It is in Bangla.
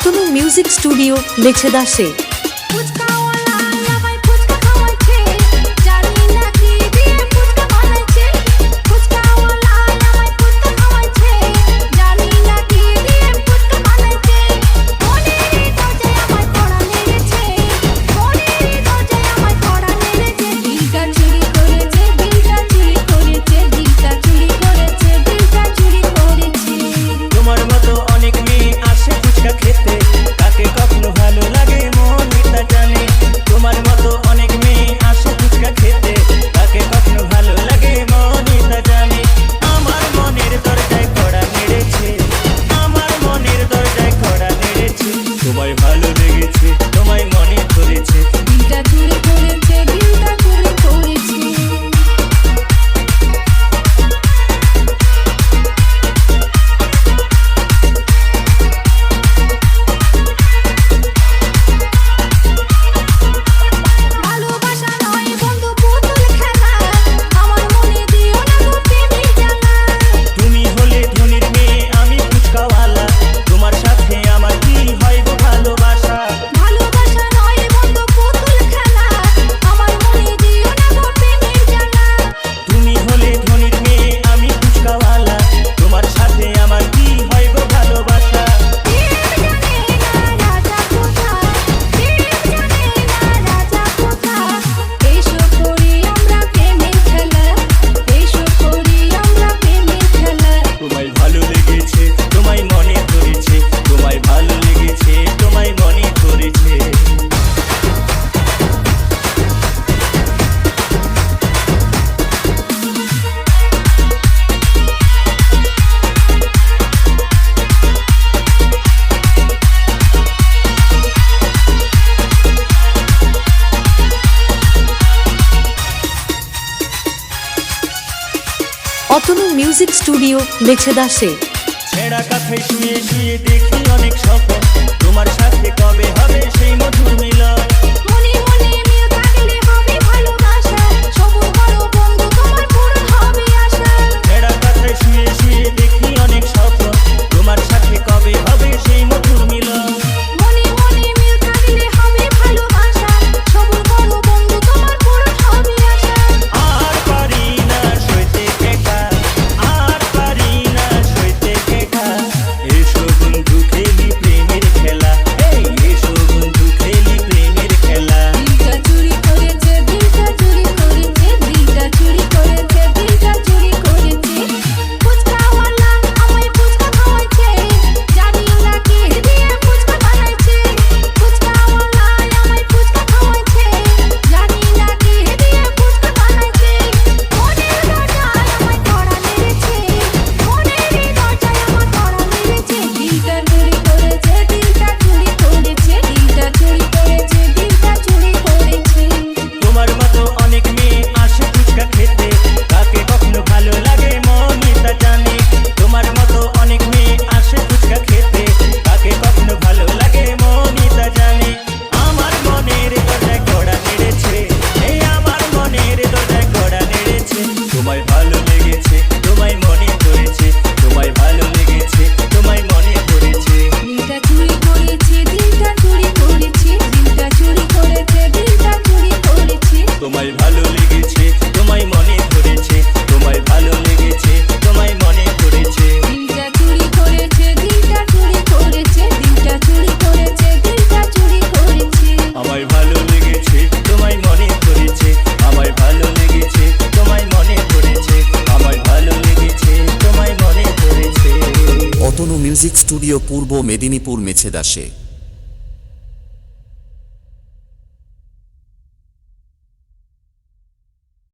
অতনু মিউজিক স্টুডিও মেছেদাসে। অতনু মিউজিক স্টুডিও মেছেদাসে। ছেঁড়া কাঁথায় শুয়ে শুয়ে দেখি অনেক স্বপ্ন, তোমার সাথে কবে হবে সেই মধুর মিলন। মনে মনে মিল থাকলে হবে ভালোবাসা, সবুর বড় বন্ধু তোমার পূরণ হবে আশা। ছেঁড়া কাঁথায় শুয়ে শুয়ে দেখি অনেক স্বপ্ন, তোমার সাথে কবে হবে সেই মধুর মিলন। মনে মনে মিল থাকলে হবে ভালোবাসা, সবুর বড় বন্ধু তোমার পূরণ হবে আশা। আর পারি না সইতে একা, আর পারি না সইতে একা। এসো বন্ধু খেলি প্রেমের খেলা, এই এসো বন্ধু খেলি প্রেমের খেলা। দিলটা চুরি করেছে, দিলটা চুরি করেছে, দিলটা চুরি করেছে, দিলটা চুরি করেছে। ফুচকাওয়ালা আমায় ফুচকা খাওয়াইছে, জানি না কে দিয়ে ফুচকা বানাইছে। ফুচকাওয়ালা আমায় ফুচকা খাওয়াইছে, জানি না কে দিয়ে ফুচকা বানাইছে। মনের দরজায় আমায় কড়া মেরেছে, মনের দরজায় আমার কড়া মেরেছে। দিলটা চুরি করেছে, দিলটা চুরি করেছে, দিলটা চুরি করেছে, দিলটা চুরি করেছে। তোমার মতো অনেক মেয়ে আসে ফুচকা খেতে, তাকে কখনো ভালো লাগে মনই তা জানে। তোমার মতো অনেক মেয়ে আসে ফুচকা খেতে, তাকে কখনো ভালো লাগে মনই তা জানে। আমার মনের দরজায় কড়া নেড়েছে, এই আমার মনের দরজায় কড়া নেড়েছে। তোমায় ভালো লেগেছে, তোমায় মনে ধরেছে, তোমায় ভালো লেগেছে, তোমায় মনে ধরেছে। দিলটা চুরি করেছে, দিলটা চুরি করেছে, দিলটা চুরি করেছে, দিলটা চুরি করেছে। তোমায় ভালো লেগেছে, তোমায় মনে ধরেছে, তোমায় ভালো লেগেছে, তোমায় মনে ধরেছে। দিলটা চুরি করেছে, দিলটা চুরি করেছে, দিলটা চুরি করেছে, দিলটা চুরি করেছে। আমায় ভালো লেগেছে, তোমায় মনে ধরেছে, আমায় ভালো লেগেছে, তোমায় মনে ধরেছে, আমায় ভালো লেগেছে, তোমায় মনে ধরেছে। অতনু মিউজিক স্টুডিও পূর্ব মেদিনীপুর মেছেদাসে।